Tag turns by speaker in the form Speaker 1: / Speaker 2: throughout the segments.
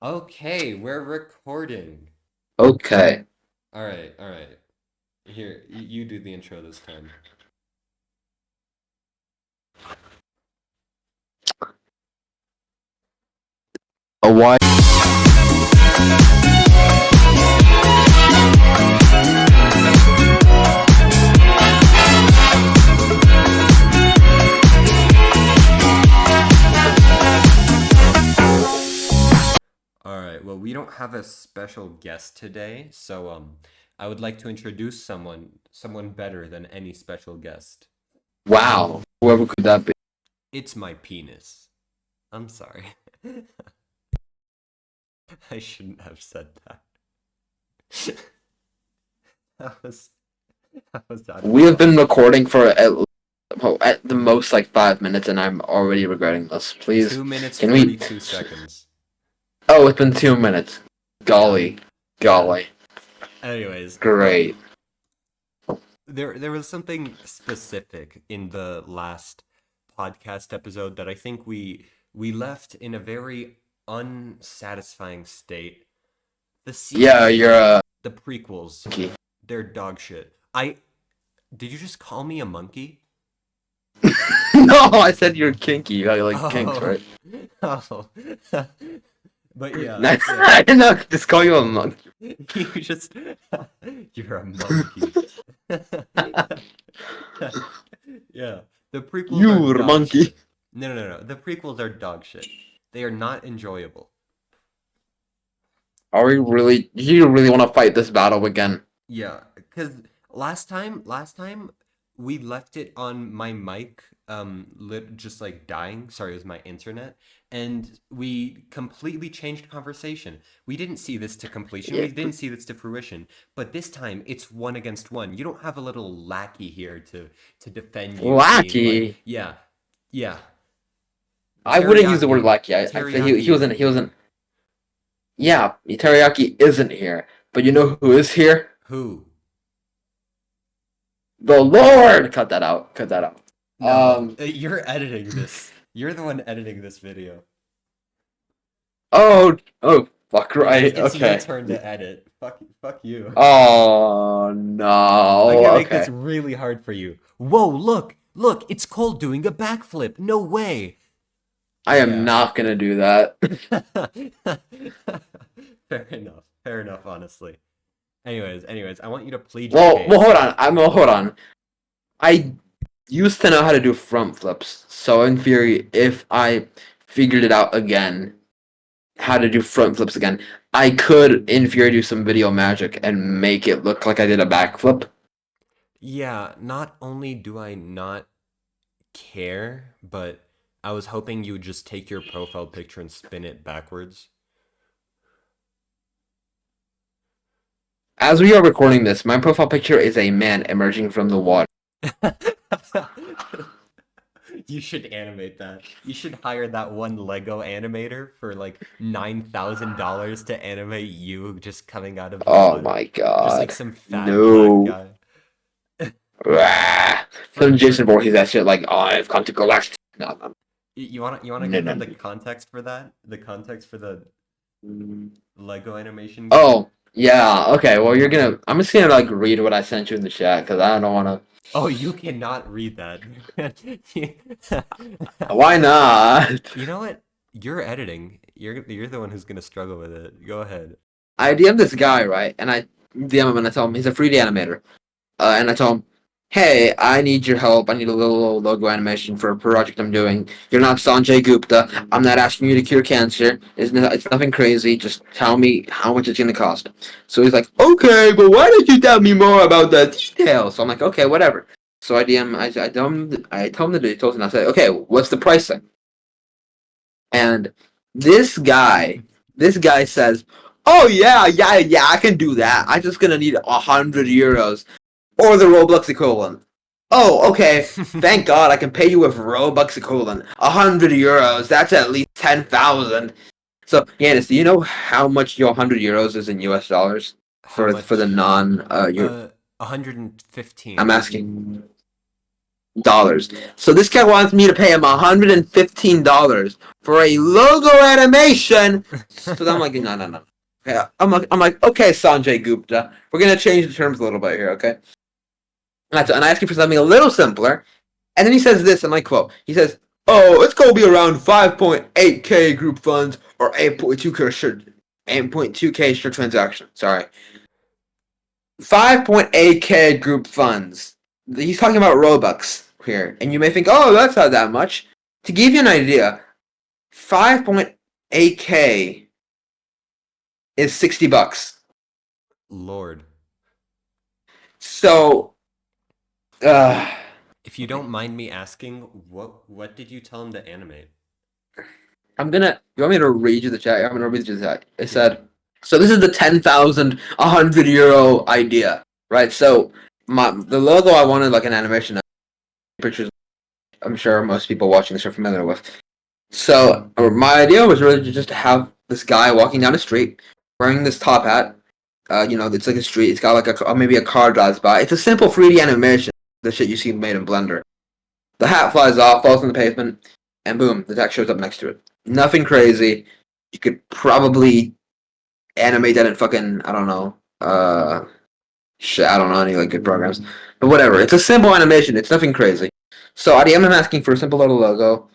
Speaker 1: Okay, we're recording.
Speaker 2: Okay.
Speaker 1: All right. Here, you do the intro this time.
Speaker 2: A why?
Speaker 1: All right, well, we don't have a special guest today, so I would like to introduce someone better than any special guest.
Speaker 2: Wow. Whoever could that be?
Speaker 1: It's my penis. I'm sorry. I shouldn't have said that. That was that was out of
Speaker 2: We have been
Speaker 1: line.
Speaker 2: recording for at the most like 5 minutes, and I'm already regretting this. Please,
Speaker 1: 2 minutes
Speaker 2: can we?
Speaker 1: 42 seconds.
Speaker 2: Oh, it's been 2 minutes.
Speaker 1: Yeah,
Speaker 2: Golly,
Speaker 1: yeah.
Speaker 2: golly,
Speaker 1: Anyways,
Speaker 2: great.
Speaker 1: there was something specific in the last podcast episode that I think we left in a very unsatisfying state. The
Speaker 2: Yeah, you're
Speaker 1: sequels,
Speaker 2: a
Speaker 1: the prequels,
Speaker 2: monkey.
Speaker 1: they're dog shit. I Did you just call me a monkey?
Speaker 2: No, I said you're kinky. You like kinks,
Speaker 1: Oh,
Speaker 2: right?
Speaker 1: oh. But yeah, yeah.
Speaker 2: I didn't know. Just call you a monkey.
Speaker 1: You just you're a monkey. Yeah, the prequels are
Speaker 2: You're a
Speaker 1: dog
Speaker 2: monkey.
Speaker 1: shit. No. The prequels are dog shit. They are not enjoyable.
Speaker 2: Are we really? Do you really want to fight this battle again?
Speaker 1: Yeah, because last time we left it on my mic, just like dying. Sorry, it was my internet, and we completely changed conversation. We didn't see this to completion.
Speaker 2: Yeah.
Speaker 1: We didn't see this to fruition. But this time, it's one against one. You don't have a little lackey here to defend you, being like,
Speaker 2: Lackey.
Speaker 1: yeah, yeah,
Speaker 2: I wouldn't use the word
Speaker 1: teriyaki,
Speaker 2: lackey. I'd say he
Speaker 1: teriyaki
Speaker 2: he wasn't
Speaker 1: isn't
Speaker 2: he
Speaker 1: here.
Speaker 2: wasn't. Yeah, teriyaki isn't here, but you know who is here?
Speaker 1: Who?
Speaker 2: The Lord. Cut that out. Cut that out.
Speaker 1: No,
Speaker 2: Um.
Speaker 1: you're editing this. You're the one editing this video.
Speaker 2: Oh. Oh. Fuck.
Speaker 1: Yeah,
Speaker 2: Right.
Speaker 1: it's your
Speaker 2: Okay.
Speaker 1: turn to edit. Fuck you.
Speaker 2: Oh
Speaker 1: I'm
Speaker 2: no.
Speaker 1: gonna make this
Speaker 2: Okay.
Speaker 1: really hard for you. Whoa, look, it's Cole doing a backflip. No way.
Speaker 2: I am
Speaker 1: Yeah.
Speaker 2: not gonna do that.
Speaker 1: Fair enough, honestly. Anyways, I want you to plead your
Speaker 2: Well.
Speaker 1: case.
Speaker 2: Hold on. Hold on. I used to know how to do front flips, so in theory, if I figured it out again, how to do front flips again, I could, in theory, do some video magic and make it look like I did a backflip.
Speaker 1: Yeah, not only do I not care, but I was hoping you would just take your profile picture and spin it backwards.
Speaker 2: As we are recording this, my profile picture is a man emerging from the water.
Speaker 1: You should animate that. You should hire that one Lego animator for like $9,000 to animate you just coming out of the
Speaker 2: Oh
Speaker 1: water.
Speaker 2: my
Speaker 1: Just like
Speaker 2: god.
Speaker 1: some fat black
Speaker 2: No.
Speaker 1: guy.
Speaker 2: Rah. Some
Speaker 1: For
Speaker 2: Jason Voorhees that shit like, oh, I've come to collect. No, no,
Speaker 1: you wanna
Speaker 2: no,
Speaker 1: give
Speaker 2: no.
Speaker 1: them the context for that? The context for the Lego animation guy?
Speaker 2: Oh, yeah, okay, well, I'm just gonna like read what I sent you in the chat because I don't wanna.
Speaker 1: Oh, you cannot read that.
Speaker 2: Why not?
Speaker 1: You know what? You're editing. You're the one who's gonna struggle with it. Go ahead.
Speaker 2: I DM this guy, right? And I DM him and I tell him he's a 3D animator. And I tell him, hey, I need your help. I need a little logo animation for a project I'm doing. You're not Sanjay Gupta. I'm not asking you to cure cancer. It's nothing crazy. Just tell me how much it's going to cost. So he's like, okay, but why don't you tell me more about the details? So I'm like, okay, whatever. So I tell him the details, and I say, okay, what's the pricing? And this guy, this guy says, oh yeah, I can do that. I just gonna need 100 euros or the Roblox equivalent. Oh, okay. Thank God I can pay you with Robux equivalent. 100 euros. That's at least 10,000. So, Yanis, do you know how much your 100 euros is in US dollars
Speaker 1: How
Speaker 2: for the
Speaker 1: much?
Speaker 2: non? Your
Speaker 1: 115.
Speaker 2: I'm asking. So this guy wants me to pay him $115 for a logo animation. So I'm like, no, no, no. Okay, I'm like, okay, Sanjay Gupta, we're gonna change the terms a little bit here, okay? And I ask you for something a little simpler, and then he says this, and I quote, he says, "Oh, it's gonna be around 5.8k group funds or 8.2k share transaction." Sorry, 5.8k group funds. He's talking about Robux here, and you may think, "Oh, that's not that much." To give you an idea, 5.8k is $60.
Speaker 1: Lord.
Speaker 2: So, uh,
Speaker 1: If you don't mind me asking, what did you tell him to animate?
Speaker 2: I'm gonna. You want me to read you the chat? I'm gonna read you the chat. It
Speaker 1: Yeah.
Speaker 2: said, so this is the 10,000, €100 idea, right? So the logo I wanted like an animation pictures. I'm sure most people watching this are familiar with. So my idea was really just to have this guy walking down the street wearing this top hat. It's like a street. It's got like maybe a car drives by. It's a simple 3D animation. The shit you see made in Blender. The hat flies off, falls on the pavement, and boom, the text shows up next to it. Nothing crazy. You could probably animate that in fucking I don't know. Shit, I don't know any like good programs, but whatever. It's a simple animation. It's nothing crazy. So I am asking for a simple little logo.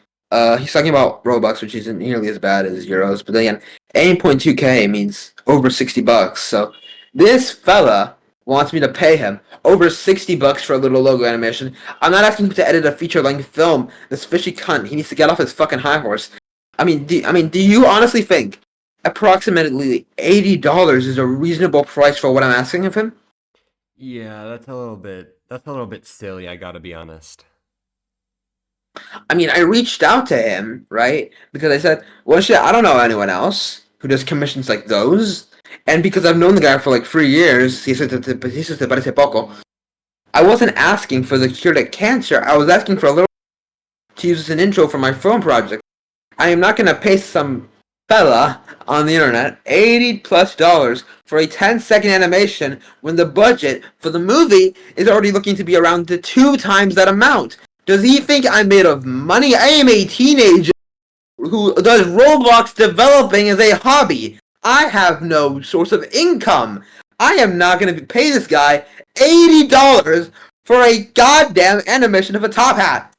Speaker 2: He's talking about Robux, which isn't nearly as bad as euros, but then again, 8.2k means over $60. So this fella wants me to pay him over $60 for a little logo animation. I'm not asking him to edit a feature-length film. This fishy cunt, he needs to get off his fucking high horse. Do you honestly think approximately $80 is a reasonable price for what I'm asking of him?
Speaker 1: Yeah, that's a little bit silly, I gotta be honest.
Speaker 2: I reached out to him, right? Because I said, well, shit, I don't know anyone else who does commissions like those. And because I've known the guy for like 3 years, he said, te parece poco. I wasn't asking for the cure to cancer. I was asking for a little to use as an intro for my film project. I am not going to pay some fella on the internet $80+ for a 10-second animation when the budget for the movie is already looking to be around to 2 times that amount. Does he think I'm made of money? I am a teenager who does Roblox developing as a hobby. I have no source of income. I am not going to pay this guy $80 for a goddamn animation of a top hat.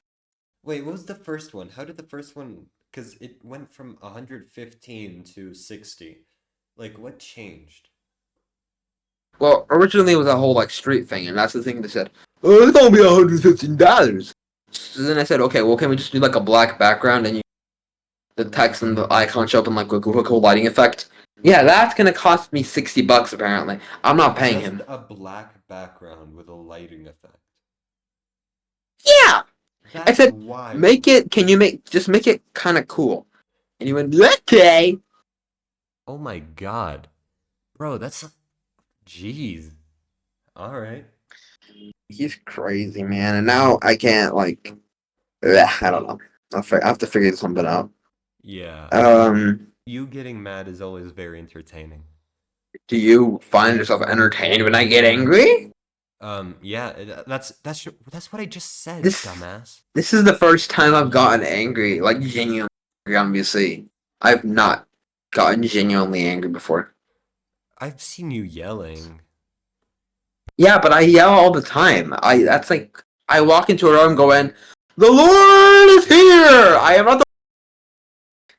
Speaker 1: Wait, what was the first one? How did the first one? Because it went from 115 to 60. Like, what changed?
Speaker 2: Well, originally it was a whole like street thing, and that's the thing they said. Oh, it's gonna be $115. So then I said, okay, well, can we just do like a black background and the text and the icon show up in like a cool lighting effect? Yeah, that's gonna cost me $60 apparently. I'm not paying
Speaker 1: Just
Speaker 2: him.
Speaker 1: a black background with a lighting effect.
Speaker 2: Yeah, I
Speaker 1: That's
Speaker 2: said, make
Speaker 1: wild.
Speaker 2: it. Can you make it kind of cool? And he went, okay.
Speaker 1: Oh my God. Bro, that's... Jeez. All right.
Speaker 2: He's crazy, man. And now I can't like. I don't know. I have to figure something out.
Speaker 1: Yeah.
Speaker 2: Um,
Speaker 1: You getting mad is always very entertaining.
Speaker 2: do you find yourself entertained when I get angry?
Speaker 1: Yeah, that's what I just said,
Speaker 2: This
Speaker 1: dumbass.
Speaker 2: this is the first time I've gotten angry, like genuinely angry on VC. I've not gotten genuinely angry before.
Speaker 1: I've seen you yelling.
Speaker 2: Yeah, but I yell all the time. I that's like I walk into a room going, "The Lord is here." I am not the.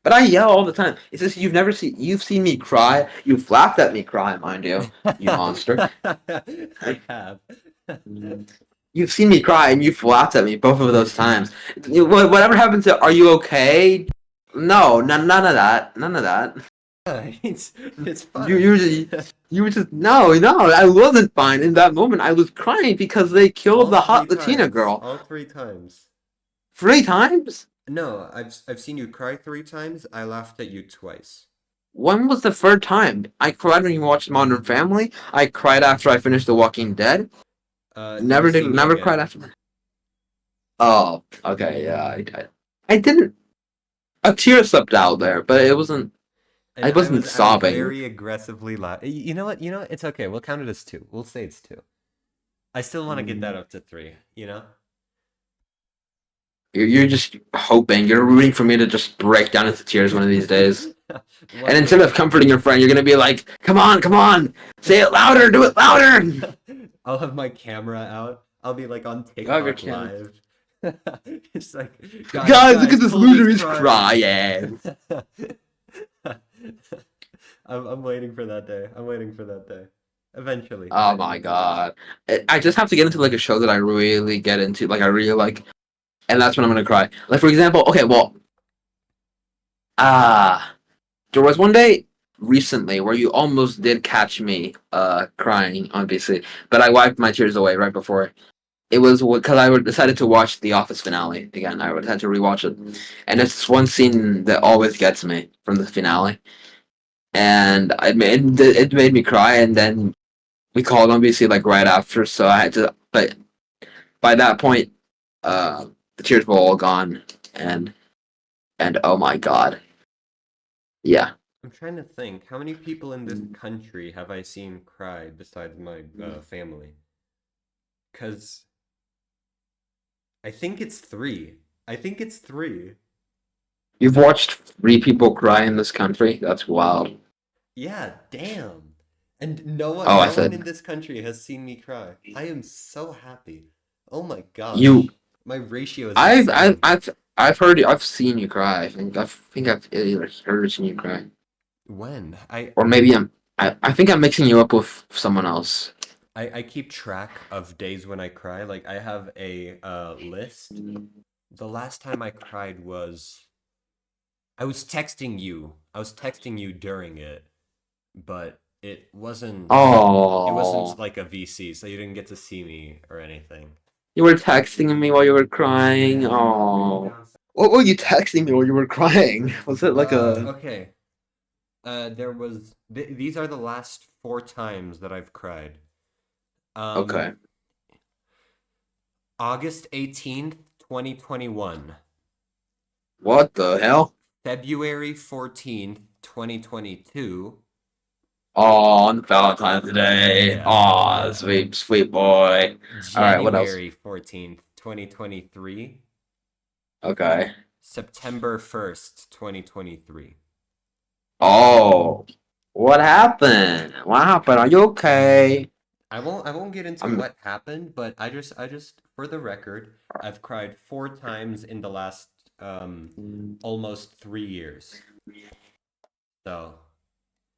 Speaker 2: But I yell all the time. It's just you've seen me cry. You've laughed at me cry, mind you, you monster.
Speaker 1: I have.
Speaker 2: You've seen me cry and you've laughed at me both of those times. Whatever happened to "Are you okay?" No, none of that. None of that.
Speaker 1: It's
Speaker 2: You
Speaker 1: fine.
Speaker 2: usually you were just no. I wasn't fine in that moment. I was crying because they killed
Speaker 1: All
Speaker 2: the
Speaker 1: three
Speaker 2: hot Latina
Speaker 1: times.
Speaker 2: girl
Speaker 1: All three times.
Speaker 2: 3 times.
Speaker 1: No, I've seen you cry three times. I laughed at you twice.
Speaker 2: When was the third time? I cried when you watched Modern Family. I cried after I finished The Walking Dead.
Speaker 1: Never seen you
Speaker 2: Never cried
Speaker 1: again.
Speaker 2: after that. Oh, okay, yeah, I didn't. A tear slipped out there, but it wasn't.
Speaker 1: And
Speaker 2: I wasn't
Speaker 1: I was
Speaker 2: sobbing.
Speaker 1: very aggressively loud. You know what? You know what? It's okay. We'll count it as two. We'll say it's two. I still want to get that up to three, you know?
Speaker 2: You're just hoping. You're rooting for me to just break down into tears one of these days. And
Speaker 1: One
Speaker 2: instead
Speaker 1: day
Speaker 2: of comforting your friend, you're gonna be like, come on, say it louder, do it louder.
Speaker 1: I'll have my camera out. I'll be like on
Speaker 2: You have your
Speaker 1: TikTok
Speaker 2: camera.
Speaker 1: live. It's like, guys,
Speaker 2: Guys, look
Speaker 1: guys,
Speaker 2: at this
Speaker 1: pull this
Speaker 2: loser, he's
Speaker 1: card.
Speaker 2: crying.
Speaker 1: I'm waiting for that day. I'm waiting for that day. Eventually,
Speaker 2: Oh my
Speaker 1: eventually.
Speaker 2: god. I just have to get into like a show that I really get into, like I really like, and that's when I'm gonna cry. Like for example, okay, well, ah, there was one day recently where you almost did catch me crying, obviously, but I wiped my tears away right before. It was because I decided to watch the Office finale again. I would had to rewatch it, and it's one scene that always gets me from the finale, and it made me cry. And then we called obviously like right after, so I had to. But by that point, the tears were all gone, and oh my god, yeah.
Speaker 1: I'm trying to think. How many people in this country have I seen cry besides my family? Because I think it's three. I think it's three.
Speaker 2: You've watched three people cry in this country. That's wild.
Speaker 1: Yeah, damn. And
Speaker 2: Oh, I
Speaker 1: no one
Speaker 2: said
Speaker 1: in this country has seen me cry. I am so happy. Oh my
Speaker 2: you.
Speaker 1: gosh. My ratio is insane.
Speaker 2: I've heard. I've seen you cry. I think I've either heard or seen you cry.
Speaker 1: When?
Speaker 2: Or maybe I think I'm mixing you up with someone else.
Speaker 1: I keep track of days when I cry. Like I have a list. The last time I cried was I was texting you. I was texting you during it, but it wasn't
Speaker 2: Oh,
Speaker 1: like a VC, so you didn't get to see me or anything.
Speaker 2: you were texting me while you were crying.
Speaker 1: Yeah, I'm writing
Speaker 2: Oh,
Speaker 1: down.
Speaker 2: what were you texting me while you were crying? Was it like a
Speaker 1: Okay. There was these are the last four times that I've cried.
Speaker 2: okay?
Speaker 1: Um, August 18th, 2021.
Speaker 2: What the hell?
Speaker 1: February 14th, 2022.
Speaker 2: Oh, on Valentine's Day.
Speaker 1: Yeah,
Speaker 2: Oh,
Speaker 1: yeah.
Speaker 2: sweet, sweet boy. All right, what else?
Speaker 1: January 14th, 2023.
Speaker 2: Okay.
Speaker 1: September 1st, 2023.
Speaker 2: Oh, what happened? What happened? Are you okay?
Speaker 1: I won't get into
Speaker 2: I'm.
Speaker 1: what happened, but I just for the record, I've cried four times in the last almost 3 years. So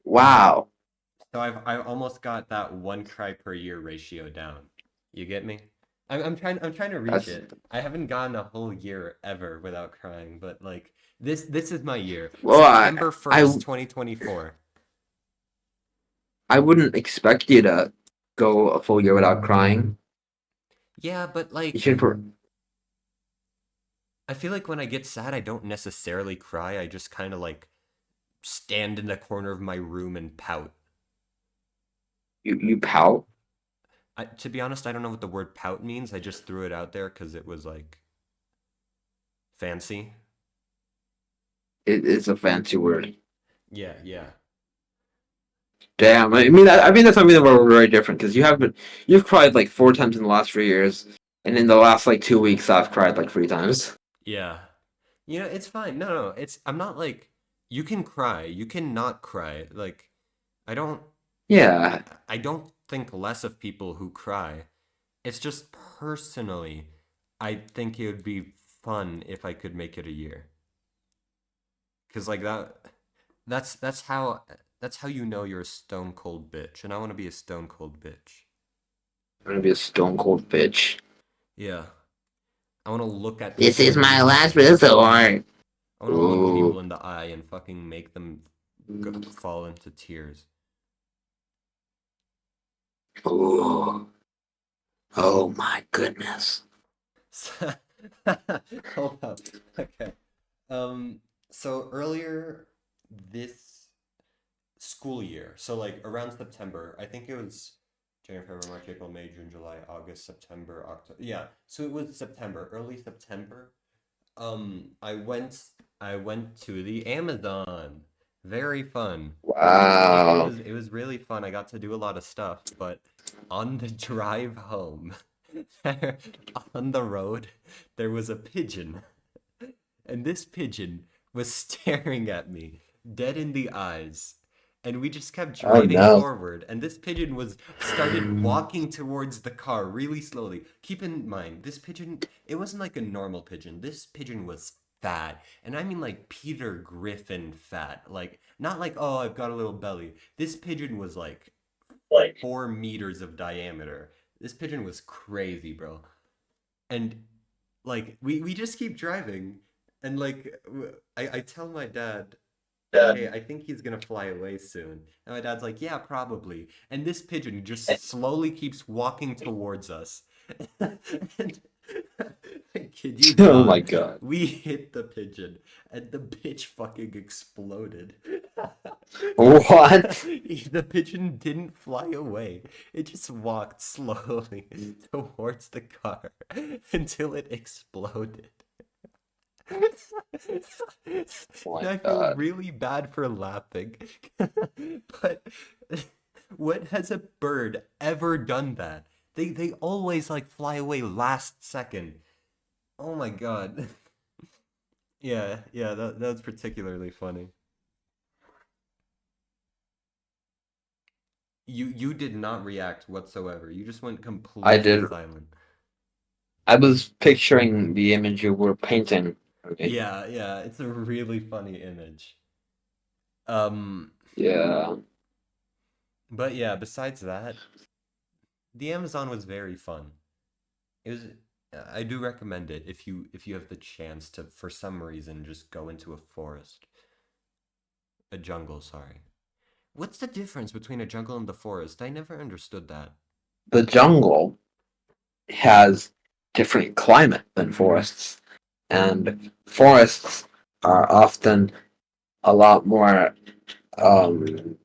Speaker 2: Wow.
Speaker 1: I almost got that one cry per year ratio down. You get me? I'm trying to reach
Speaker 2: That's
Speaker 1: it. I haven't gone a whole year ever without crying, but like this is my year.
Speaker 2: well.
Speaker 1: September
Speaker 2: I
Speaker 1: 1st, 2024.
Speaker 2: I wouldn't expect you to go a full year without crying.
Speaker 1: Yeah, but
Speaker 2: You
Speaker 1: like
Speaker 2: should.
Speaker 1: I feel like when I get sad, I don't necessarily cry. I just kind of like stand in the corner of my room and pout.
Speaker 2: You pout.
Speaker 1: To be honest, I don't know what the word pout means. I just threw it out there because it was like fancy.
Speaker 2: It's a fancy word.
Speaker 1: Yeah, yeah.
Speaker 2: Damn. I mean that's something that we're very different because you've cried like four times in the last 3 years, and in the last like 2 weeks I've cried like 3 times.
Speaker 1: Yeah. It's fine. No, no, I'm not like you can cry. You can not cry. Like I don't
Speaker 2: Yeah.
Speaker 1: I don't think less of people who cry. It's just personally, I think it would be fun if I could make it a year. 'Cause like that's that's how that's how you know you're a stone cold bitch, and I want to be a stone cold bitch.
Speaker 2: I'm gonna be a stone cold bitch.
Speaker 1: Yeah. I want to look at
Speaker 2: This
Speaker 1: people
Speaker 2: is
Speaker 1: in the
Speaker 2: my last
Speaker 1: eye.
Speaker 2: resort.
Speaker 1: I want to look people
Speaker 2: Ooh.
Speaker 1: in the eye and fucking make them fall into tears.
Speaker 2: Ooh. Oh my goodness.
Speaker 1: Hold up. Okay. Um, so earlier this school year, so like around September, I think it was January, February, March, April, May, June, July, August, September, October. Yeah, so it was September, early September. I went to the Amazon. Very fun. It
Speaker 2: Wow.
Speaker 1: was it was really fun. I got to do a lot of stuff, but on the drive home. On the road, there was a pigeon, and this pigeon was staring at me dead in the eyes. And we just kept
Speaker 2: Oh
Speaker 1: driving
Speaker 2: no.
Speaker 1: forward, and this pigeon was started walking towards the car really slowly. Keep in mind, this pigeon, it wasn't like a normal pigeon. This pigeon was fat, and I mean like Peter Griffin fat. Like not like, oh, I've got a little belly. This pigeon was like
Speaker 2: Like
Speaker 1: 4 meters of diameter. This pigeon was crazy, bro. And like we just keep driving, and like I tell my dad, hey, I think he's gonna fly away soon. And my dad's like, yeah, probably. And this pigeon just slowly keeps walking towards us. And I kid you
Speaker 2: oh my
Speaker 1: not,
Speaker 2: god.
Speaker 1: we hit the pigeon and the bitch fucking exploded.
Speaker 2: What?
Speaker 1: The pigeon didn't fly away. It just walked slowly towards the car until it exploded. And
Speaker 2: Oh my
Speaker 1: I feel
Speaker 2: god.
Speaker 1: really bad for laughing. But what has a bird ever done that? They always like fly away last second. Oh my God. Yeah, yeah, that's particularly funny. You did not react whatsoever. You just went
Speaker 2: I
Speaker 1: completely
Speaker 2: did.
Speaker 1: silent.
Speaker 2: I was picturing the image you were painting. Okay.
Speaker 1: Yeah, yeah, it's a really funny image. Um,
Speaker 2: Yeah.
Speaker 1: but yeah, besides that, the Amazon was very fun. It was I do recommend it if you have the chance to for some reason just go into a forest. A jungle, sorry. What's the difference between a jungle and the forest? I never understood that.
Speaker 2: The jungle has different climate than forests, and forests are often a lot more. Um,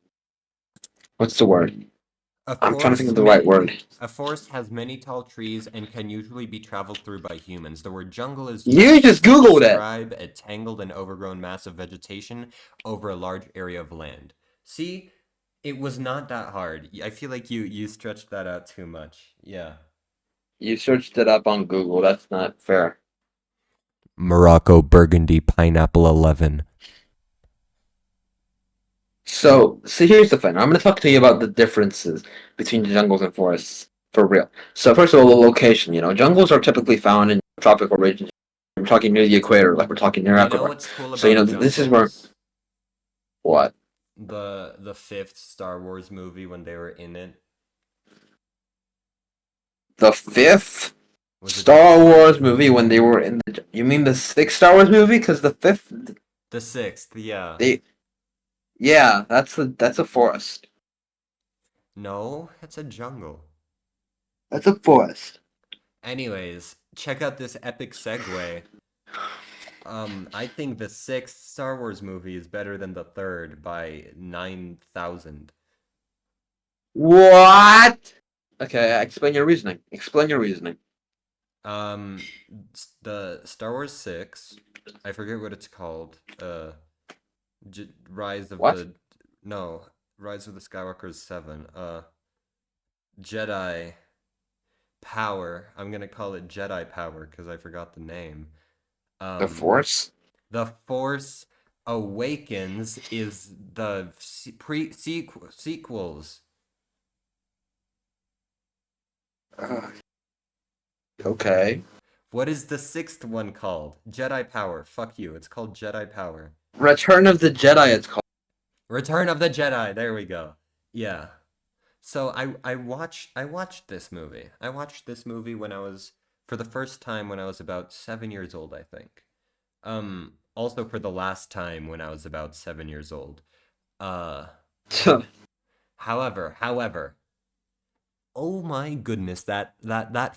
Speaker 2: what's the word?
Speaker 1: A
Speaker 2: I'm trying to think
Speaker 1: forest
Speaker 2: of the right
Speaker 1: many
Speaker 2: word.
Speaker 1: a forest has many tall trees and can usually be traveled through by humans. The word jungle is
Speaker 2: You
Speaker 1: used
Speaker 2: just
Speaker 1: to
Speaker 2: Googled it.
Speaker 1: describe a tangled and overgrown mass of vegetation over a large area of land. See, it was not that hard. I feel like you stretched that out too much. Yeah.
Speaker 2: You searched it up on Google. That's not fair.
Speaker 1: Morocco Burgundy Pineapple 11.
Speaker 2: So here's the thing. I'm going to talk to you about the differences between jungles and forests for real. So first of all, the location. Jungles are typically found in tropical regions. We're talking near the equator, like we're talking near
Speaker 1: You know
Speaker 2: Ecuador.
Speaker 1: what's cool
Speaker 2: So
Speaker 1: about
Speaker 2: this is where
Speaker 1: jungles?
Speaker 2: what
Speaker 1: The fifth Star Wars movie when they were in it.
Speaker 2: the fifth
Speaker 1: Was it the
Speaker 2: Star Wars movie when they were in the. You mean the sixth Star Wars movie? Because the fifth,
Speaker 1: sixth, yeah.
Speaker 2: they yeah, that's a forest.
Speaker 1: No, it's a jungle.
Speaker 2: That's a forest.
Speaker 1: Anyways, check out this epic segue. I think the sixth Star Wars movie is better than the third by 9,000.
Speaker 2: What? Okay, explain your reasoning. Explain your reasoning.
Speaker 1: The Star Wars 6, I forget what it's called. Rise of
Speaker 2: What?
Speaker 1: the no, Rise of the Skywalkers 7. Jedi Power. I'm gonna call it Jedi Power because I forgot the name.
Speaker 2: The
Speaker 1: Um,
Speaker 2: force?
Speaker 1: The Force Awakens is the sequels.
Speaker 2: Uh, okay.
Speaker 1: What is the sixth one called? Jedi Power. Fuck you. It's called Jedi Power.
Speaker 2: Return of the Jedi. It's called.
Speaker 1: Return of the Jedi. There we go. Yeah. So I watched this movie. I watched this movie when I was for the first time when I was about 7 years old, I think. Also for the last time when I was about 7 years old. Uh, however, oh my goodness, that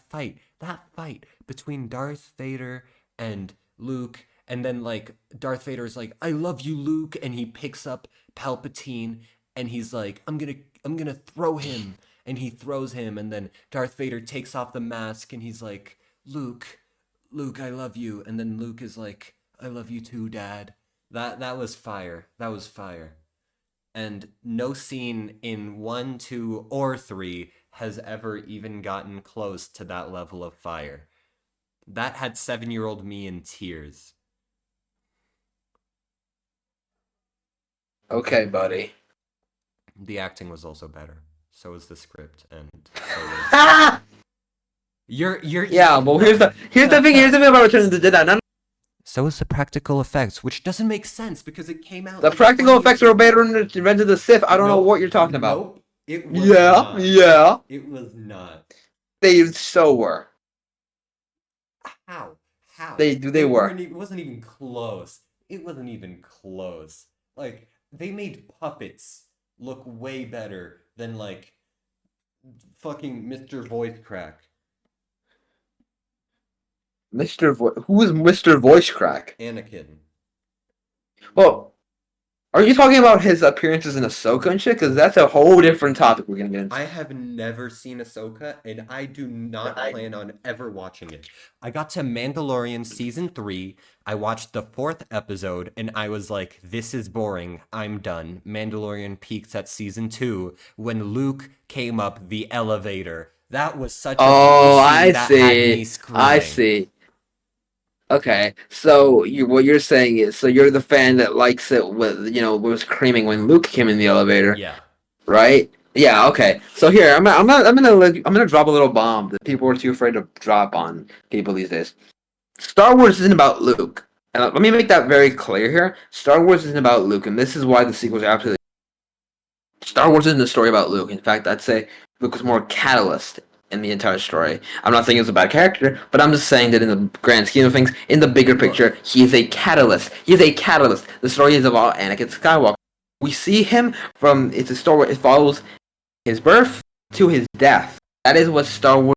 Speaker 1: fight between Darth Vader and Luke, and then like Darth Vader is like, "I love you, Luke," and he picks up Palpatine, and he's like, I'm gonna throw him," and he throws him, and then Darth Vader takes off the mask, and he's like, Luke, I love you," and then Luke is like, "I love you too, Dad." That was fire. That was fire. And no scene in one, two, or three has ever even gotten close to that level of fire. That had 7-year-old me in tears.
Speaker 2: Okay, buddy.
Speaker 1: The acting was also better. So was the script, and so was
Speaker 2: Ah!
Speaker 1: you're
Speaker 2: Yeah, well, here's the thing about Return of the Jedi.
Speaker 1: So is the practical effects, which doesn't make sense because it came out
Speaker 2: The
Speaker 1: like
Speaker 2: practical
Speaker 1: 20 years
Speaker 2: effects are better
Speaker 1: before.
Speaker 2: in Revenge of the Sith. I don't know
Speaker 1: Nope.
Speaker 2: what you're talking about.
Speaker 1: Nope. It was
Speaker 2: Yeah,
Speaker 1: not.
Speaker 2: yeah.
Speaker 1: It was not.
Speaker 2: They so were.
Speaker 1: How? How?
Speaker 2: They were.
Speaker 1: It wasn't even close. It wasn't even close. Like they made puppets look way better than like fucking Mr. Voice Crack.
Speaker 2: Who is Mr. Voice Crack?
Speaker 1: Anakin.
Speaker 2: Well, are you talking about his appearances in Ahsoka and shit? Because that's a whole different topic we're gonna get into.
Speaker 1: I have never seen Ahsoka, and I do not plan on ever watching it. I got to Mandalorian season 3. I watched the 4th episode, and I was like, "This is boring. I'm done." Mandalorian peaked at season 2 when Luke came up the elevator. That was such a beauty
Speaker 2: Oh, I
Speaker 1: scene that had me
Speaker 2: see. I
Speaker 1: screaming.
Speaker 2: see. Okay, so what you're saying is, so you're the fan that likes it with, was screaming when Luke came in the elevator,
Speaker 1: Yeah.
Speaker 2: right? Yeah. Okay. So here, I'm gonna drop a little bomb that people are too afraid to drop on people these days. Star Wars isn't about Luke, and let me make that very clear here. Star Wars isn't about Luke, and this is why the sequels are absolutely. Star Wars isn't a story about Luke. In fact, I'd say Luke was more a catalyst in the entire story. I'm not saying he was a bad character, but I'm just saying that in the grand scheme of things, in the bigger
Speaker 1: Look,
Speaker 2: picture, he is a catalyst. He is a catalyst. The story is about Anakin Skywalker. We see him from it's a story. It follows his birth to his death. That is what Star Wars.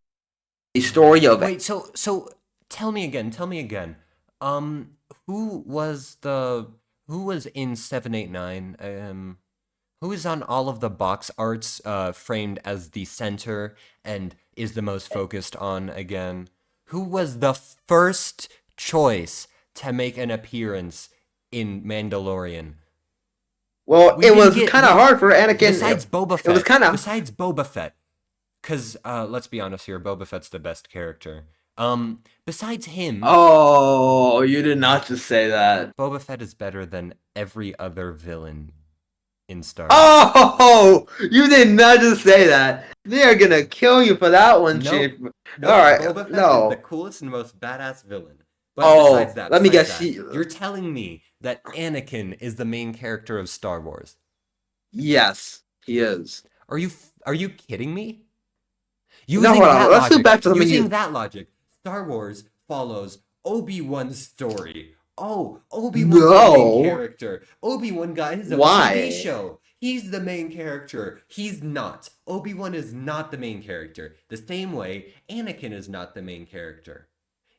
Speaker 2: The story of it.
Speaker 1: wait, so tell me again, tell me again. Um, who was the who was in 789? Who is on all of the box arts framed as the center and is the most focused on again? Who was the first choice to make an appearance in Mandalorian?
Speaker 2: Well,
Speaker 1: We
Speaker 2: it
Speaker 1: didn't
Speaker 2: was
Speaker 1: get
Speaker 2: kind of hard for Anakin.
Speaker 1: besides Boba
Speaker 2: It was
Speaker 1: Fett.
Speaker 2: kind of.
Speaker 1: Besides Boba Fett, because let's be honest here, Boba Fett's the best character. Besides him,
Speaker 2: Oh, you did not just say that.
Speaker 1: Boba Fett is better than every other villain in Star Wars.
Speaker 2: Oh, you did not just say that. They are gonna kill you for that one,
Speaker 1: Nope.
Speaker 2: Chief.
Speaker 1: Nope.
Speaker 2: All right,
Speaker 1: Boba Fett is the
Speaker 2: no.
Speaker 1: coolest and most badass villain. But
Speaker 2: Oh, let me guess.
Speaker 1: you're telling me that Anakin is the main character of Star Wars.
Speaker 2: Yes, he is.
Speaker 1: Are you kidding me?
Speaker 2: No, hold on. Let's go back to something
Speaker 1: Using
Speaker 2: you.
Speaker 1: that logic, Star Wars follows Obi-Wan's story. Oh, Obi-Wan's the main
Speaker 2: No.
Speaker 1: character. Obi-Wan got his own TV
Speaker 2: Why?
Speaker 1: show. He's the main character. He's not. Obi-Wan is not the main character. The same way Anakin is not the main character.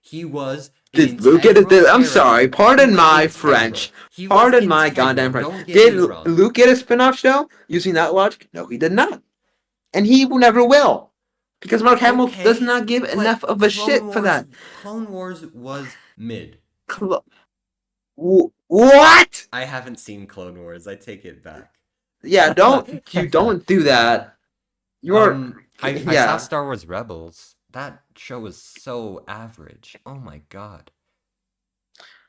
Speaker 1: He was
Speaker 2: Did Luke get
Speaker 1: integral
Speaker 2: his? I'm
Speaker 1: character.
Speaker 2: sorry.
Speaker 1: He
Speaker 2: Pardon
Speaker 1: was
Speaker 2: my
Speaker 1: integral.
Speaker 2: French.
Speaker 1: He was
Speaker 2: Pardon my
Speaker 1: integral.
Speaker 2: goddamn French.
Speaker 1: Don't get
Speaker 2: Did
Speaker 1: me wrong.
Speaker 2: Luke get a spin-off show using that logic? No, he did not, and he never will, because Mark Hamill does
Speaker 1: Okay,
Speaker 2: not give
Speaker 1: but
Speaker 2: enough of a shit for that.
Speaker 1: Clone Wars was mid.
Speaker 2: Cl- what?
Speaker 1: I haven't seen Clone Wars. I take it back.
Speaker 2: Yeah, don't do that. You're
Speaker 1: I saw
Speaker 2: yeah.
Speaker 1: Star Wars Rebels. That show was so average. Oh my god.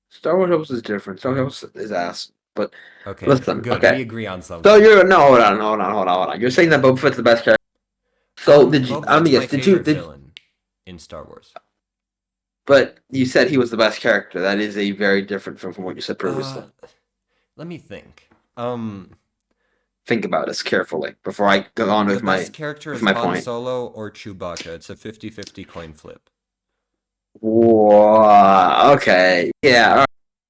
Speaker 2: Star Wars Rebels is different. Star Wars is ass. But
Speaker 1: Okay,
Speaker 2: listen,
Speaker 1: good. We
Speaker 2: okay.
Speaker 1: agree on
Speaker 2: So
Speaker 1: something.
Speaker 2: you're no, hold on. You're saying that Boba Fett's the best character. So did you?
Speaker 1: Boba
Speaker 2: Let me
Speaker 1: Fett's my
Speaker 2: guess. Did you?
Speaker 1: favorite villain in Star Wars.
Speaker 2: But you said he was the best character. That is a very different from what you said previously.
Speaker 1: Let me think.
Speaker 2: Think about this carefully before I go on
Speaker 1: The
Speaker 2: with my
Speaker 1: best character is
Speaker 2: my
Speaker 1: Han
Speaker 2: point.
Speaker 1: Solo or Chewbacca. It's a 50-50 coin flip.
Speaker 2: Whoa, okay. Yeah, all right,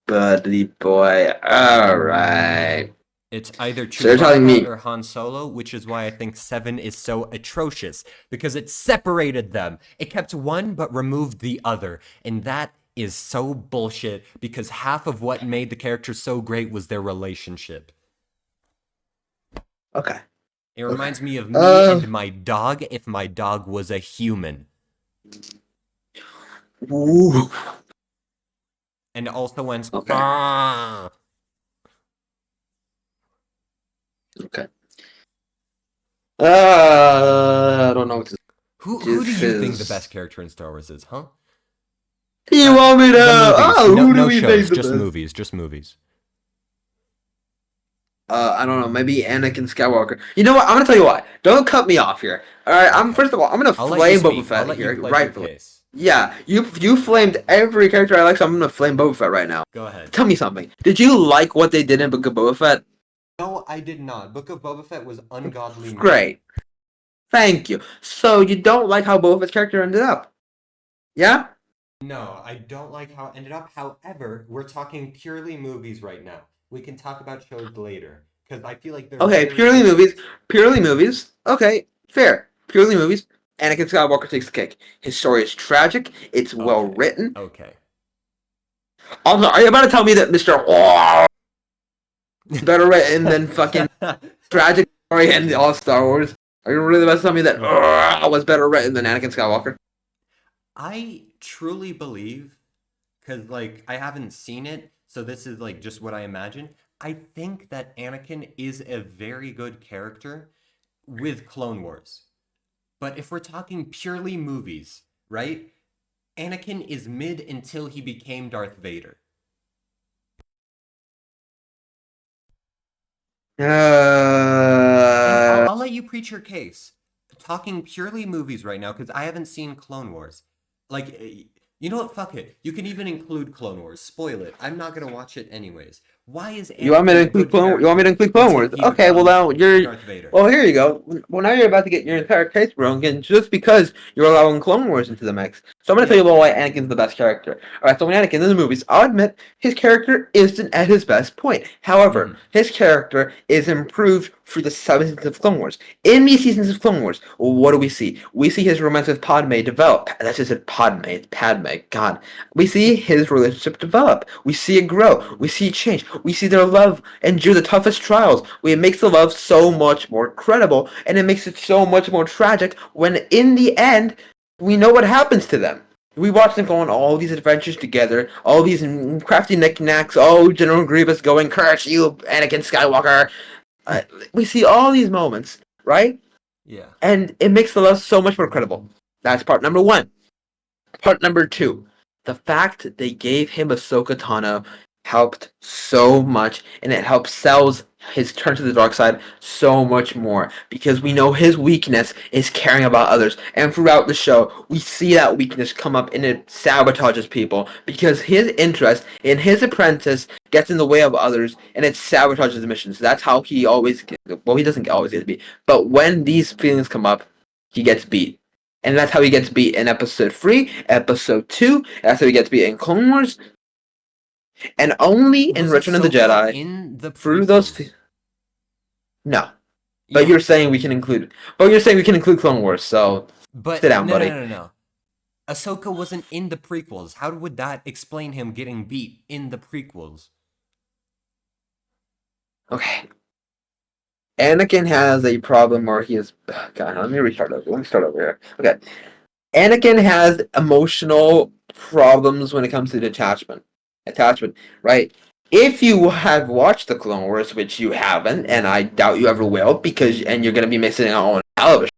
Speaker 2: buddy boy. All right.
Speaker 1: It's either
Speaker 2: So you're telling
Speaker 1: Chewbacca
Speaker 2: me
Speaker 1: or Han Solo, which is why I think 7 is so atrocious, because it separated them. It kept one but removed the other, and that is so bullshit because half of what made the characters so great was their relationship.
Speaker 2: okay.
Speaker 1: It reminds me of me and my dog if my dog was a human.
Speaker 2: Ooh.
Speaker 1: And also went,
Speaker 2: Okay.
Speaker 1: "Ah."
Speaker 2: Okay. I don't know what
Speaker 1: Who do
Speaker 2: this
Speaker 1: you think the
Speaker 2: is.
Speaker 1: best character in Star Wars is, huh?
Speaker 2: You want me to?
Speaker 1: The movies.
Speaker 2: Oh,
Speaker 1: No,
Speaker 2: who do
Speaker 1: no
Speaker 2: we think
Speaker 1: shows,
Speaker 2: the
Speaker 1: just
Speaker 2: best?
Speaker 1: movies, just movies.
Speaker 2: I don't know. Maybe Anakin Skywalker. You know what? I'm gonna tell you what. Don't cut me off here. All right. I'm
Speaker 1: Okay.
Speaker 2: first of all, I'm gonna
Speaker 1: I'll let you
Speaker 2: flame Boba
Speaker 1: speak. I'll
Speaker 2: Fett
Speaker 1: let you
Speaker 2: here,
Speaker 1: plead your
Speaker 2: rightfully.
Speaker 1: case.
Speaker 2: Yeah, you flamed every character I like, so I'm gonna flame Boba Fett right now.
Speaker 1: Go ahead.
Speaker 2: Tell me something. Did you like what they did in Book of Boba Fett?
Speaker 1: No, I did not. Book of Boba Fett was ungodly mid.
Speaker 2: Great. Thank you. So you don't like how Boba Fett's character ended up? Yeah.
Speaker 1: No, I don't like how it ended up. However, we're talking purely movies right now. We can talk about shows later because I feel like they're
Speaker 2: Okay.
Speaker 1: very
Speaker 2: Purely
Speaker 1: different.
Speaker 2: movies. Purely movies. Okay. Fair. Purely movies. Anakin Skywalker takes the cake. His story is tragic. It's well
Speaker 1: Okay.
Speaker 2: written.
Speaker 1: Okay.
Speaker 2: Also, are you about to tell me that Mr. better written than fucking tragic story in all Star Wars? Are you really about to tell me that was better written than Anakin Skywalker?
Speaker 1: I truly believe, because like I haven't seen it, so this is like just what I imagine. I think that Anakin is a very good character with Clone Wars. But if we're talking purely movies, right? Anakin is mid until he became Darth Vader. And I'll,
Speaker 2: Uh,
Speaker 1: I'll let you preach your case. Talking purely movies right now, because I haven't seen Clone Wars. Like, you know what? Fuck it. You can even include Clone Wars. Spoil it. I'm not gonna watch it anyways. Why is
Speaker 2: You want me to
Speaker 1: Anakin a
Speaker 2: include
Speaker 1: good
Speaker 2: Clone? You want me to
Speaker 1: character
Speaker 2: include Clone
Speaker 1: until
Speaker 2: Wars?
Speaker 1: he
Speaker 2: Okay, well
Speaker 1: becomes
Speaker 2: now you're.
Speaker 1: Darth Vader?
Speaker 2: Well, here you go. Well, now you're about to get your entire case broken just because you're allowing Clone Wars into the mix. So I'm going to tell
Speaker 1: Yeah.
Speaker 2: you about why Anakin's the best character. All right, so when Anakin in the movies, I'll admit his character isn't at his best point. However,
Speaker 1: Mm-hmm.
Speaker 2: his character is improved through the 7 seasons of Clone Wars. In these seasons of Clone Wars, what do we see? We see his romance with Padme develop. That's just said Padme. It's Padme. God. We see his relationship develop. We see it grow. We see it change. We see their love endure the toughest trials. It makes the love so much more credible, and it makes it so much more tragic when, in the end, we know what happens to them. We watch them go on all these adventures together, all these crafty knickknacks. Oh, General Grievous going, "Curse you, Anakin Skywalker." Uh, we see all these moments, right?
Speaker 1: Yeah.
Speaker 2: And it makes the love so much more credible. That's part number one. Part number two, the fact that they gave him Ahsoka Tano helped so much, and it helps sells his turn to the dark side so much more because we know his weakness is caring about others, and throughout the show we see that weakness come up and it sabotages people because his interest in his apprentice gets in the way of others and it sabotages the missions. That's how he always well, he doesn't always get beat, but when these feelings come up, he gets beat. And that's how he gets beat in episode 3, episode 2, that's how he gets beat in Clone Wars, and only in
Speaker 1: Was
Speaker 2: Return of the
Speaker 1: Ahsoka
Speaker 2: Jedi,
Speaker 1: in the
Speaker 2: through those.
Speaker 1: prequels?
Speaker 2: No. But
Speaker 1: Yeah.
Speaker 2: you're saying we can include. But you're saying we can include Clone Wars, so sit
Speaker 1: But
Speaker 2: down,
Speaker 1: no, no,
Speaker 2: buddy.
Speaker 1: no, no. Ahsoka wasn't in the prequels. How would that explain him getting beat in the prequels?
Speaker 2: Okay. Anakin has a problem where he is. God, let me restart over. Let me start over here. Okay. Anakin has emotional problems when it comes to detachment. Attachment, right? If you have watched the Clone Wars, which you haven't, and I doubt you ever will, and you're gonna be missing out on television,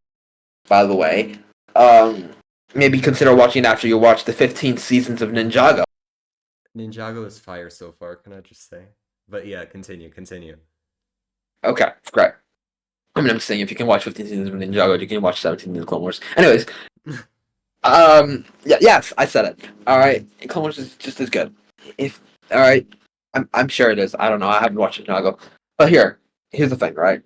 Speaker 2: by the way. Um, Maybe consider watching it after you watch the 15 seasons of Ninjago.
Speaker 1: Ninjago is fire so far, can I just say? But yeah, continue, continue.
Speaker 2: Okay, great. I mean, I'm saying if you can watch 15 seasons of Ninjago, you can watch 17 seasons of Clone Wars. Anyways, yeah, yes, I said it. All right, Clone Wars is just as good. If all right, I'm sure it is. I don't know. I haven't watched Ninjago, but here's the thing, right?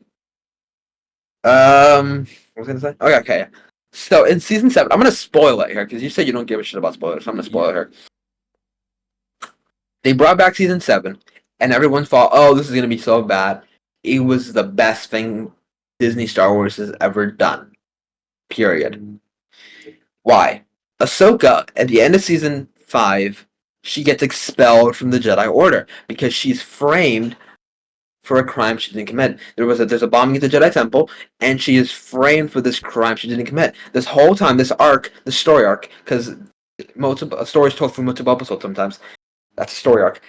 Speaker 2: What was I gonna say? Okay, okay. So in season 7, I'm gonna spoil it here because you said you don't give a shit about spoilers. So I'm gonna spoil it
Speaker 1: Yeah.
Speaker 2: here. They brought back season 7, and everyone thought, "Oh, this is gonna be so bad." It was the best thing Disney Star Wars has ever done. Period. Why? Ahsoka at the end of season 5, she gets expelled from the Jedi Order because she's framed for a crime she didn't commit. There's a bombing at the Jedi Temple, and she is framed for this crime she didn't commit. This whole time, this arc, the story arc, because multiple stories told through multiple episodes sometimes. That's a story arc.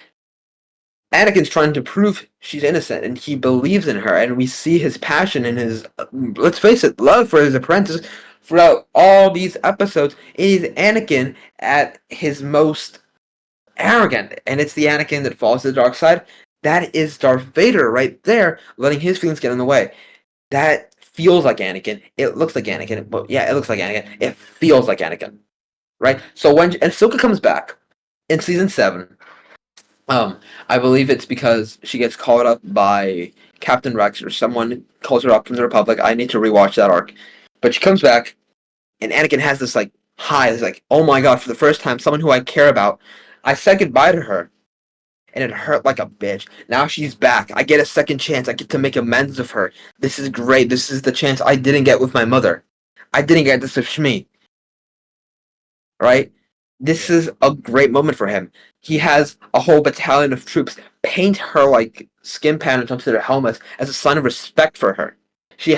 Speaker 2: Anakin's trying to prove she's innocent, and he believes in her, and we see his passion and his, let's face it, love for his apprentice throughout all these episodes. It is Anakin at his most arrogant, and it's the Anakin that falls to the dark side. That is Darth Vader right there, letting his feelings get in the way. That feels like Anakin. It looks like Anakin. But yeah, it looks like Anakin. It feels like Anakin, right? So when Ahsoka comes back in season 7, um, I believe it's because she gets called up by Captain Rex or someone calls her up from the Republic. I need to rewatch that arc, but she comes back, and Anakin has this like high. It's like, oh my god, for the first time, someone who I care about. I said goodbye to her, and it hurt like a bitch. Now she's back. I get a second chance. I get to make amends with her. This is great. This is the chance I didn't get with my mother. I didn't get this with Shmi, right? This
Speaker 1: Yeah.
Speaker 2: is a great moment for him. He has a whole battalion of troops paint her like skin patterns onto their helmets as a sign of respect for her. He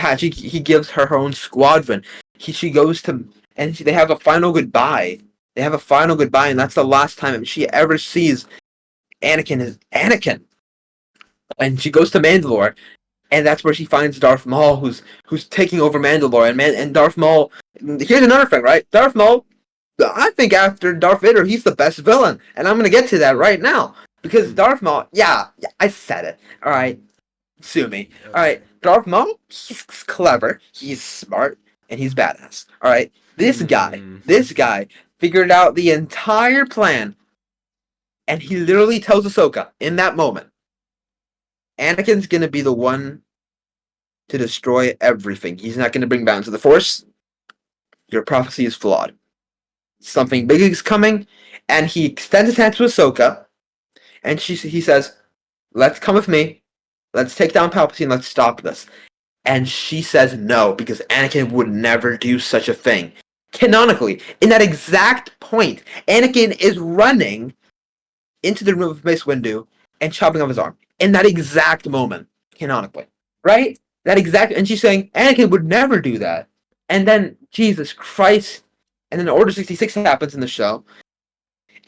Speaker 2: gives her her own squadron. She goes to they have a final goodbye. They have a final goodbye, and that's the last time she ever sees Anakin is Anakin. And she goes to Mandalore, and that's where she finds Darth Maul, who's taking over Mandalore. And Darth Maul. Here's another thing, right? Darth Maul. I think after Darth Vader, he's the best villain, and I'm gonna get to that right now because Darth Maul. Yeah, I said it. All right, sue me. All
Speaker 1: Okay.
Speaker 2: right, Darth Maul. He's clever. He's smart, and he's badass. All right,
Speaker 1: Hmm.
Speaker 2: this guy figured out the entire plan, and he literally tells Ahsoka in that moment, Anakin's gonna be the one to destroy everything. He's not gonna bring balance to the Force. Your prophecy is flawed. Something big is coming, and he extends his hand to Ahsoka, and he says, "Let's come with me. Let's take down Palpatine. Let's stop this." And she says no because Anakin would never do such a thing. Canonically, in that exact point, Anakin is running into the room of Mace Windu and chopping off his arm. In that exact moment, canonically, right? That exact, and she's saying Anakin would never do that. And then Jesus Christ, and then Order 66 happens in the show,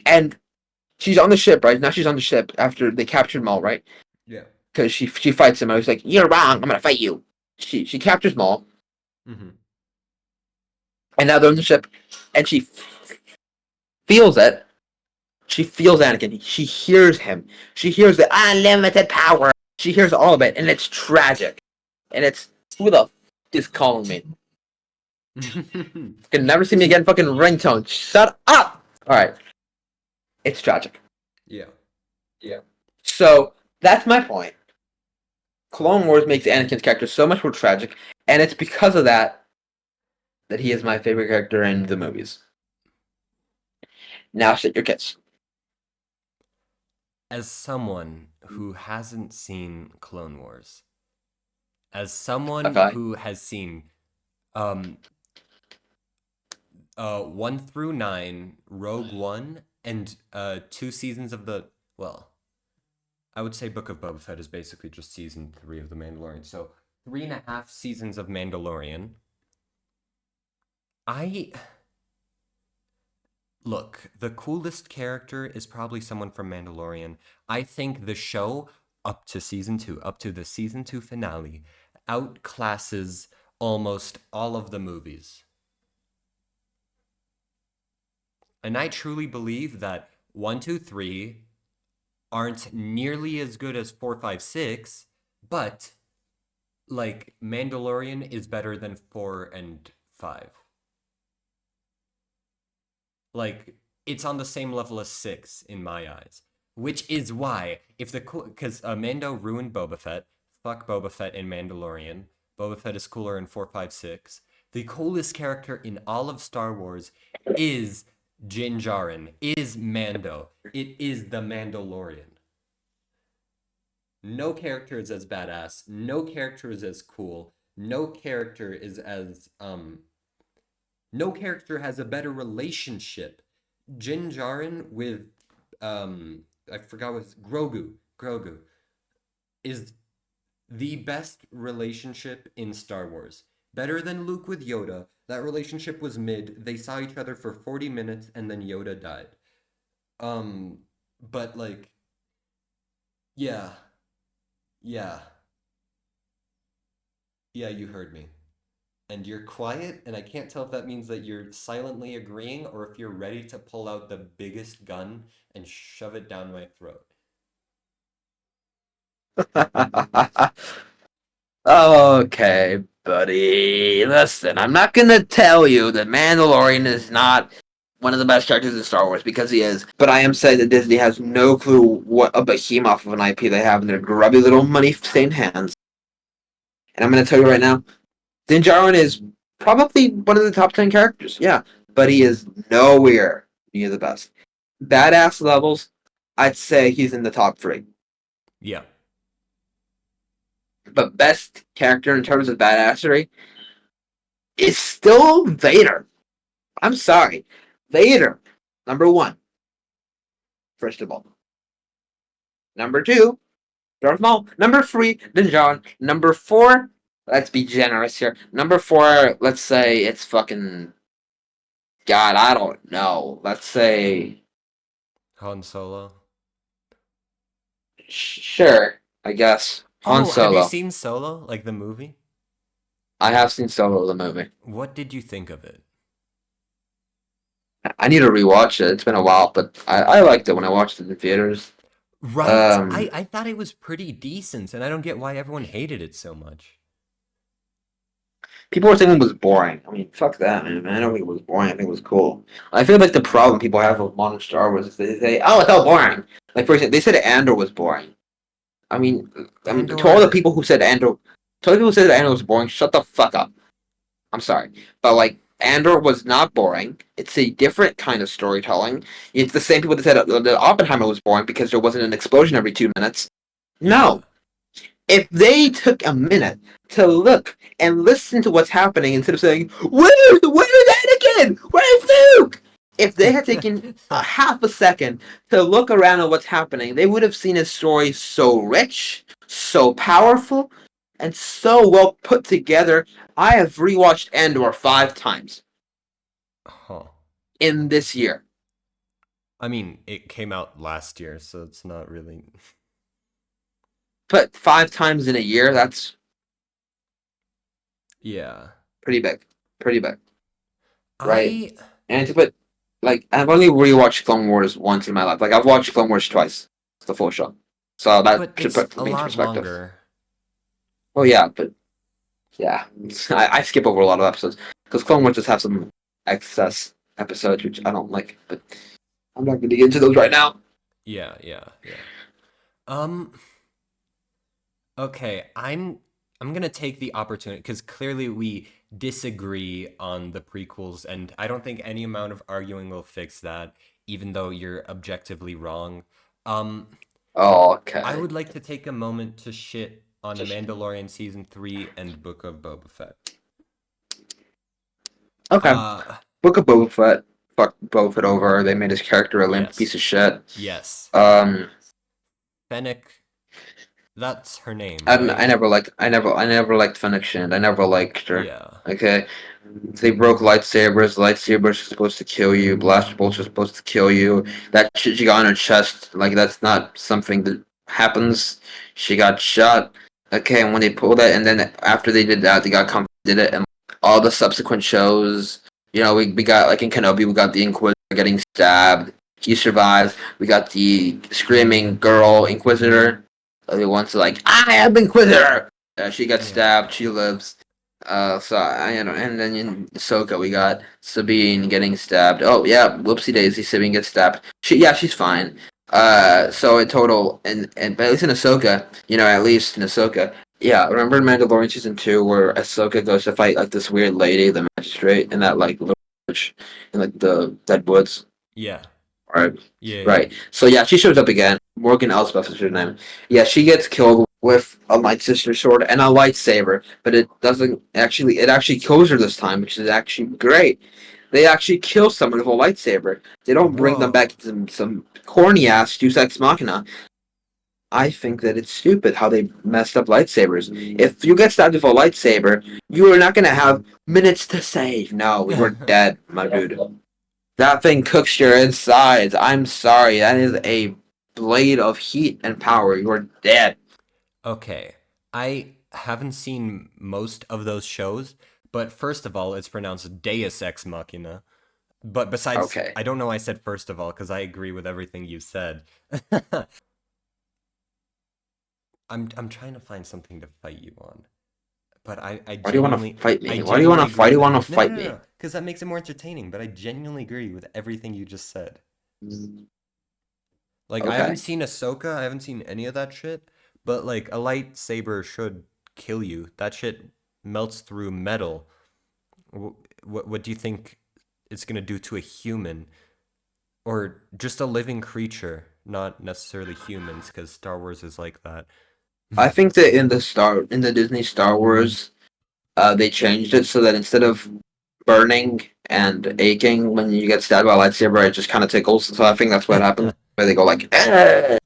Speaker 2: and she's on the ship, right? Now she's on the ship after they captured Maul, right?
Speaker 1: Yeah.
Speaker 2: Because she fights him. I was like, "You're wrong. I'm gonna fight you." She captures Maul,
Speaker 1: Hmm.
Speaker 2: and now they're on the ship, and she feels it. She feels Anakin. She hears him. She hears the unlimited power. She hears all of it, and it's tragic. And it's who the is calling me? Can never see me again. Fucking ringtone. Shut up. All right, it's tragic.
Speaker 1: Yeah.
Speaker 2: Yeah. So that's my point. Clone Wars makes Anakin's character so much more tragic, and it's because of that he is my favorite character in the movies. Now sit your kids.
Speaker 1: As someone who hasn't seen Clone Wars, as someone
Speaker 2: Okay.
Speaker 1: who has seen um 1 through 9, Rogue One, and 2 seasons of the, well, I would say Book of Boba Fett is basically just season 3 of The Mandalorian. So 3.5 seasons of Mandalorian. I Look, the coolest character is probably someone from Mandalorian. I think the show, up to season 2, up to the season 2 finale, outclasses almost all of the movies. And I truly believe that 1, 2, 3 aren't nearly as good as 4, 5, 6, but like Mandalorian is better than 4 and 5. Like it's on the same level as 6 in my eyes. Which is why if the because Mando ruined Boba Fett, fuck Boba Fett in Mandalorian. Boba Fett is cooler in 4, 5, 6. The coolest character in all of Star Wars is Din Djarin, is Mando. It is the Mandalorian. No character is as badass. No character is as cool. No character is as no character has a better relationship. Din Djarin with I forgot what Grogu. Grogu is the best relationship in Star Wars. Better than Luke with Yoda. That relationship was mid. They saw each other for 40 minutes and then Yoda died. Um but like Yeah. Yeah. Yeah, you heard me. And you're quiet, and I can't tell if that means that you're silently agreeing or if you're ready to pull out the biggest gun and shove it down my throat.
Speaker 2: Okay, buddy. Listen, I'm not gonna tell you that Mandalorian is not one of the best characters in Star Wars because he is, but I am saying that Disney has no clue what a behemoth of an IP they have in their grubby little money-stained hands. And I'm gonna tell you right now, Din Djarin is probably one of the top 10 characters, yeah, but he is nowhere near the best. Badass levels, I'd say he's in the top three.
Speaker 1: Yeah.
Speaker 2: But best character in terms of badassery is still Vader. I'm sorry. Vader, number one, first of all. Number two, Darth Maul. Number three, Din Djarin. Number four, let's be generous here. Number four, let's say it's fucking God, I don't know. Let's say
Speaker 1: Han Solo.
Speaker 2: sure, I guess. Han
Speaker 1: Oh, have you
Speaker 2: Solo.
Speaker 1: seen Solo, like the movie?
Speaker 2: I have seen Solo the movie.
Speaker 1: What did you think of it?
Speaker 2: I need to rewatch it. It's been a while, but I liked it when I watched it in theaters.
Speaker 1: Right?
Speaker 2: Um,
Speaker 1: I thought it was pretty decent, and I don't get why everyone hated it so much.
Speaker 2: People were saying it was boring. I mean, fuck that, man. I don't think it was boring. I think it was cool. I feel like the problem people have with modern Star Wars is they say, "Oh, it's all boring." Like for example, they said Andor was boring. I mean, to all the
Speaker 1: Andor.
Speaker 2: people who said Andor, to all the people who said Andor was boring, shut the fuck up. I'm sorry, but like Andor was not boring. It's a different kind of storytelling. It's the same people that said that Oppenheimer was boring because there wasn't an explosion every 2 minutes.
Speaker 1: Yeah.
Speaker 2: No, if they took a minute to look and listen to what's happening instead of saying, where's Anakin? Where's Luke? If they had taken a half a second to look around at what's happening, they would have seen a story so rich, so powerful, and so well put together. I have rewatched Andor 5 times
Speaker 1: Huh.
Speaker 2: in this year.
Speaker 1: I mean, it came out last year, so it's not really.
Speaker 2: But 5 times in a year, that's
Speaker 1: Yeah.
Speaker 2: pretty big. Pretty big. Right?
Speaker 1: I.
Speaker 2: And to put like I've only rewatched Clone Wars once in my life. Like I've watched Clone Wars twice, the full show. So that
Speaker 1: But
Speaker 2: should
Speaker 1: it's
Speaker 2: put
Speaker 1: a
Speaker 2: me into
Speaker 1: lot
Speaker 2: perspective.
Speaker 1: longer.
Speaker 2: Well, yeah, but yeah, I skip over a lot of episodes because Clone Wars just have some excess episodes which I don't like. But I'm not going to get into those right now.
Speaker 1: Yeah, yeah, yeah. Um, okay, I'm gonna take the opportunity because clearly we disagree on the prequels, and I don't think any amount of arguing will fix that, even though you're objectively wrong. Um,
Speaker 2: Oh,
Speaker 1: I
Speaker 2: okay,
Speaker 1: would like to take a moment to shit on Mandalorian season 3 and Book of Boba Fett.
Speaker 2: okay.
Speaker 1: Uh,
Speaker 2: Book of Boba Fett. Fuck Boba Fett over. They made his character a limp
Speaker 1: yes,
Speaker 2: piece of shit.
Speaker 1: yes.
Speaker 2: Um,
Speaker 1: Fennec, that's her name, right?
Speaker 2: I never liked Fennec Shand. I never liked her.
Speaker 1: Yeah.
Speaker 2: Okay, they broke lightsabers. Lightsabers are supposed to kill you. Blaster bolts are supposed to kill you. That shit she got on her chest, like that's not something that happens. She got shot. Okay, and when they pulled that, and then after they did that, they got did it, and all the subsequent shows. You know, we got like in Kenobi, we got the Inquisitor getting stabbed. He survives. We got the screaming girl Inquisitor. The one's like, I am Inquisitor. She got
Speaker 1: Yeah.
Speaker 2: stabbed. She lives. So I don't know, and then in Ahsoka we got Sabine getting stabbed. Oh yeah, whoopsie daisy, Sabine gets stabbed. She's fine. So in total, and but at least in Ahsoka, at least in Ahsoka, yeah. Remember in Mandalorian season 2 where Ahsoka goes to fight like this weird lady, the magistrate, in that like little village in like the dead woods.
Speaker 1: Yeah.
Speaker 2: Right.
Speaker 1: Yeah, yeah.
Speaker 2: Right. So yeah, she shows up again. Morgan Elsbeth is her name. Yeah, she gets killed with a light sister sword and a lightsaber, but it doesn't actually. It actually kills her this time, which is actually great. They actually kill someone with a lightsaber. They don't bring them back
Speaker 1: Whoa.
Speaker 2: to some corny ass Deus Ex Machina. I think that it's stupid how they messed up lightsabers. If you get stabbed with a lightsaber, you are not going to have minutes to save. No, you are dead, my dude. That thing cooks your insides. I'm sorry. That is a blade of heat and power, you're dead.
Speaker 1: Okay. I haven't seen most of those shows, but first of all, it's pronounced Deus Ex Machina. But besides,
Speaker 2: Okay.
Speaker 1: I don't know why I said first of all because I agree with everything you said. I'm trying to find something to fight you on. But I
Speaker 2: Why do you want to
Speaker 1: genuinely
Speaker 2: fight
Speaker 1: I
Speaker 2: me? Why do you want
Speaker 1: genuinely
Speaker 2: to? Why
Speaker 1: agree
Speaker 2: do you
Speaker 1: with
Speaker 2: want to
Speaker 1: no no
Speaker 2: fight
Speaker 1: no
Speaker 2: me?
Speaker 1: no because that makes it more entertaining, but I genuinely agree with everything you just said. Like I haven't
Speaker 2: Okay.
Speaker 1: seen Ahsoka, I haven't seen any of that shit, but like a lightsaber should kill you. That shit melts through metal. What do you think it's gonna do to a human or just a living creature, not necessarily humans, because Star Wars is like that.
Speaker 2: I think that in the Disney Star Wars, they changed it so that instead of burning and aching when you get stabbed by a lightsaber, it just kind of tickles. So I think that's what happens. Where they go like, "Eh."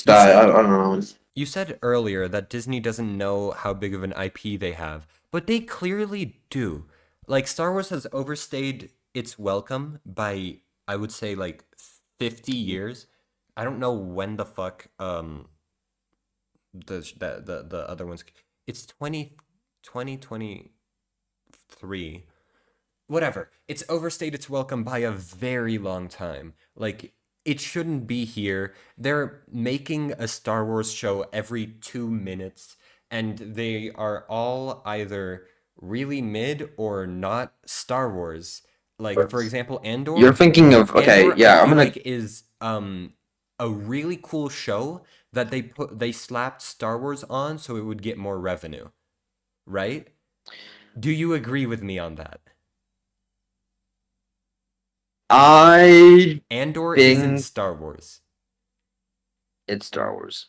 Speaker 1: You
Speaker 2: I
Speaker 1: said
Speaker 2: don't know.
Speaker 1: You said earlier that Disney doesn't know how big of an IP they have, but they clearly do. Like Star Wars has overstayed its welcome by I would say like 50 years. I don't know when the fuck the other ones it's 2023. Whatever. It's overstayed its welcome by a very long time. Like it shouldn't be here. They're making a Star Wars show every 2 minutes and they are all either really mid or not Star Wars. Like for example,
Speaker 2: You're
Speaker 1: Andor.
Speaker 2: thinking of okay,
Speaker 1: Andor I
Speaker 2: yeah. I'm
Speaker 1: feel
Speaker 2: gonna
Speaker 1: like is a really cool show that they slapped Star Wars on so it would get more revenue, right? Do you agree with me on that?
Speaker 2: I
Speaker 1: Andor isn't
Speaker 2: think
Speaker 1: Star Wars.
Speaker 2: it's Star Wars.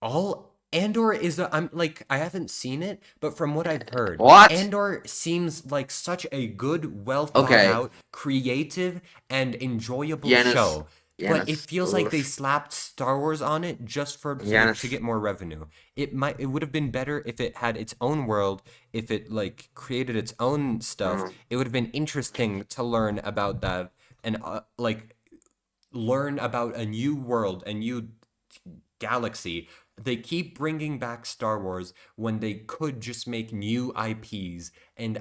Speaker 1: All Andor is I'm like I haven't seen it, but from what I've heard,
Speaker 2: What?
Speaker 1: Andor seems like such a good, well thought
Speaker 2: Okay,
Speaker 1: out, creative, and enjoyable
Speaker 2: Yanis,
Speaker 1: show. But it
Speaker 2: Yanis,
Speaker 1: feels like they
Speaker 2: oof,
Speaker 1: slapped Star Wars on it just for to
Speaker 2: Yanis.
Speaker 1: get more revenue. It would have been better if it had its own world, if it like created its own stuff.
Speaker 2: Um,
Speaker 1: It would have been interesting to learn about that and like learn about a new world, a new galaxy. They keep bringing back Star Wars when they could just make new IPs, and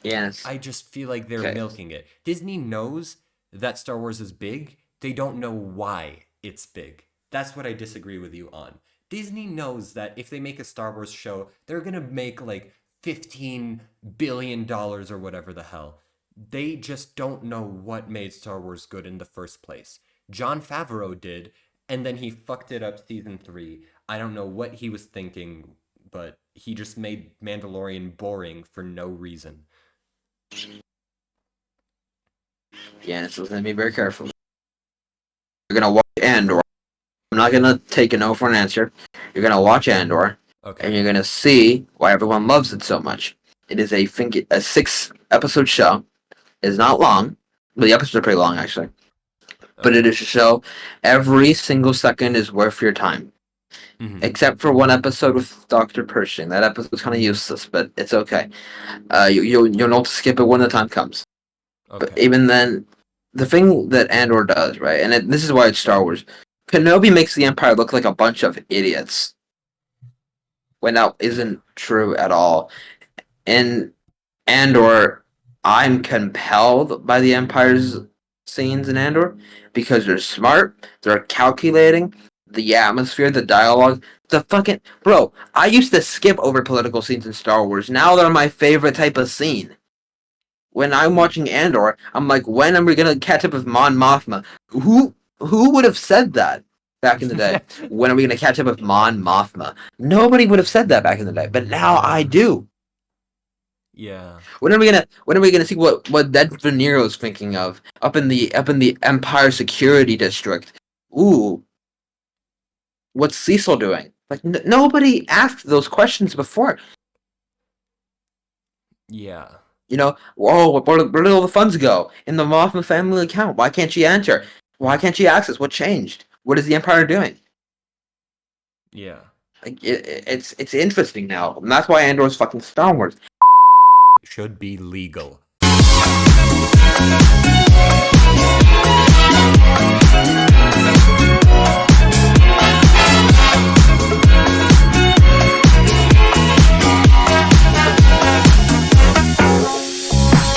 Speaker 2: Yanis.
Speaker 1: I just feel like they're
Speaker 2: Okay.
Speaker 1: milking it. Disney knows that Star Wars is big. They don't know why it's big. That's what I disagree with you on. Disney knows that if they make a Star Wars show, they're going to make like $15 billion or whatever the hell. They just don't know what made Star Wars good in the first place. Jon Favreau did, and then he fucked it up season 3. I don't know what he was thinking, but he just made Mandalorian boring for no reason.
Speaker 2: Yanis, listen to me very carefully. You're gonna watch Andor. I'm not gonna take a no for an answer. You're gonna watch Andor, and
Speaker 1: Okay.
Speaker 2: you're gonna see why everyone loves it so much. It is a 6 episode show. It's not long, but the episodes are pretty long actually. But it
Speaker 1: Okay.
Speaker 2: is a show. Every single second is worth your time,
Speaker 1: Mm-hmm.
Speaker 2: except for one episode with Doctor Pershing. That episode's kind of useless, but it's okay. You'll know to skip it when the time comes. But
Speaker 1: Okay.
Speaker 2: even then, the thing that Andor does, right, and this is why it's Star Wars. Kenobi makes the Empire look like a bunch of idiots when that isn't true at all. In Andor, I'm compelled by the Empire's scenes in Andor because they're smart, they're calculating, the atmosphere, the dialogue, the fucking bro. I used to skip over political scenes in Star Wars. Now they're my favorite type of scene. When I'm
Speaker 1: Hmm.
Speaker 2: watching Andor, I'm like, when are we gonna catch up with Mon Mothma? Who would have said that back in the day? When are we gonna catch up with Mon Mothma? Nobody would have said that back in the day, but now I do.
Speaker 1: Yeah.
Speaker 2: When are we gonna see what Ned Venero's thinking of up in the Empire Security District? Ooh, what's Cecil doing? Like nobody asked those questions before.
Speaker 1: Yeah.
Speaker 2: You know, whoa, where did all the funds go in the Mothma family account? Why can't she enter? Why can't she access? What changed? What is the Empire doing?
Speaker 1: Yeah.
Speaker 2: Like, it's interesting now, and that's why Andor's fucking Star Wars.
Speaker 1: Should be legal.